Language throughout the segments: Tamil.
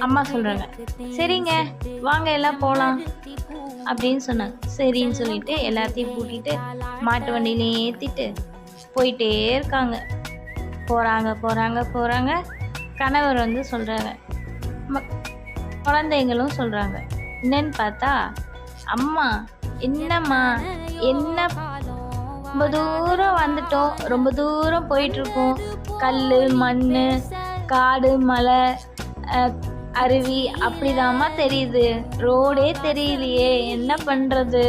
அம்மா சொல்கிறாங்க, சரிங்க வாங்க எல்லாம் போகலாம் அப்படின்னு சொன்னாங்க. சரின்னு சொல்லிட்டு எல்லாத்தையும் கூட்டிகிட்டு மாட்டு வண்டியிலே ஏற்றிட்டு போயிட்டே இருக்காங்க. போகிறாங்க போகிறாங்க போகிறாங்க. கணவர் வந்து சொல்கிறாங்க, குழந்தைங்களும் சொல்கிறாங்க. என்னன்னு பார்த்தா, அம்மா என்னம்மா என்ன ரொம்ப தூரம் வந்துட்டோம், ரொம்ப தூரம் போயிட்டுருக்கோம், கல் மண் காடு மலை அருவி அப்படிதாம்மா தெரியுது, ரோடே தெரியலையே, என்ன பண்ணுறது?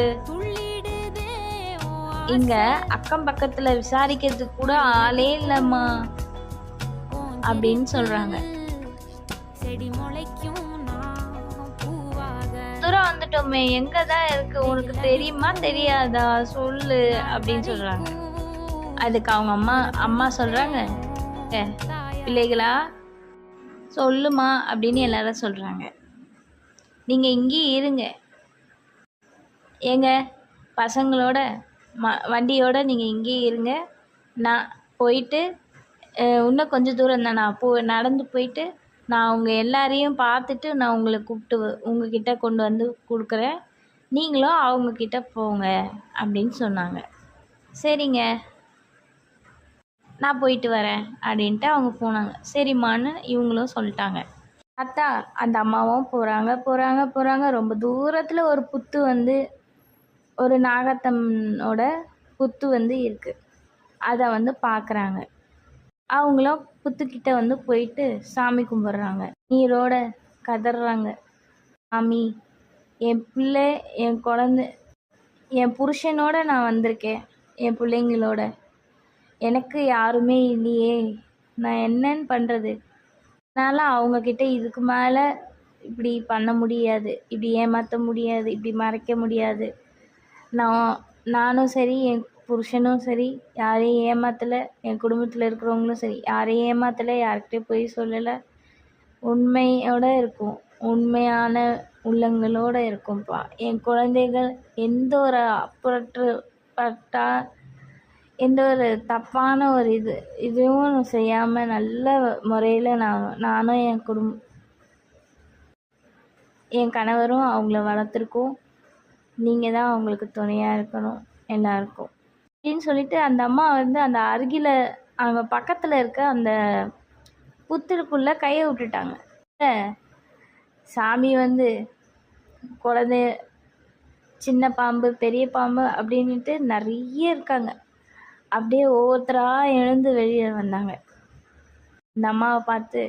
இங்க அக்கம் பக்கத்தில் விசாரிக்கிறதுக்கு கூட ஆளே இல்லைம்மா அப்படின்னு சொல்கிறாங்க. தூரம் வந்துட்டோமே, எங்க தான் இருக்கு, உனக்கு தெரியுமா தெரியாதா சொல்லு அப்படின்னு சொல்றாங்க. அதுக்கு அவங்க அம்மா சொல்றாங்க, பிள்ளைகளா சொல்லுமா அப்படின்னு எல்லாரும் சொல்றாங்க. நீங்க இங்கேயே இருங்க, எங்க பசங்களோட வண்டியோட நீங்க இங்கேயே இருங்க, நான் போயிட்டு இன்னும் கொஞ்சம் தூரம் தான், நான் நடந்து போயிட்டு நான் உங்கள் எல்லாரையும் பார்த்துட்டு நான் உங்களை கூப்பிட்டு உங்ககிட்ட கொண்டு வந்து கொடுக்குறேன், நீங்களும் அவங்கக்கிட்ட போங்க அப்படின்னு சொன்னாங்க. சரிங்க நான் போயிட்டு வரேன் அப்படின்ட்டு அவங்க போனாங்க. சரிம்மான்னு இவங்களும் சொல்லிட்டாங்க. பார்த்தா அந்த அம்மாவும் போகிறாங்க போகிறாங்க போகிறாங்க. ரொம்ப தூரத்தில் ஒரு புத்து வந்து, ஒரு நாகத்தம்மனோட புத்து வந்து இருக்குது. அதை வந்து பார்க்குறாங்க. அவங்களும் புத்துக்கிட்ட வந்து போயிட்டு சாமி கும்பிட்றாங்க. நீரோட கதறாங்க, சாமி என் பிள்ளை என் குழந்தை என் புருஷனோட நான் வந்திருக்கேன், என் பிள்ளைங்களோட எனக்கு யாருமே இல்லையே, நான் என்னன்னு பண்ணுறது? அதனால் அவங்கக்கிட்ட இதுக்கு மேலே இப்படி பண்ண முடியாது, இப்படி ஏமாற்ற முடியாது, இப்படி மறைக்க முடியாது. நானும் சரி என் புருஷனும் சரி யாரையும் ஏமாற்றலை, என் குடும்பத்தில் இருக்கிறவங்களும் சரி யாரையும் ஏமாற்றலை, யார்கிட்டையும் போய் சொல்லலை, உண்மையோடு இருக்கும், உண்மையான உள்ளங்களோடு இருக்கும்ப்பா. என் குழந்தைகள் எந்த ஒரு அப்புறப்பட்டா எந்த ஒரு தப்பான ஒரு இதுவும் செய்யாமல் நல்ல முறையில் நானும் என் கணவரும் அவங்கள வளர்த்துருக்கோம். நீங்கள் தான் அவங்களுக்கு துணையாக இருக்கணும் எல்லாருக்கும் அப்படின்னு சொல்லிட்டு அந்த அம்மா வந்து அந்த அருகில் அவங்க பக்கத்தில் இருக்க அந்த புத்திற்குள்ளே கையை விட்டுட்டாங்க. சாமி வந்து குழந்தை சின்ன பாம்பு பெரிய பாம்பு அப்படின்ட்டு நிறைய இருக்காங்க. அப்படியே ஒவ்வொருத்தராக எழுந்து வெளியே வந்தாங்க. இந்த அம்மாவை பார்த்து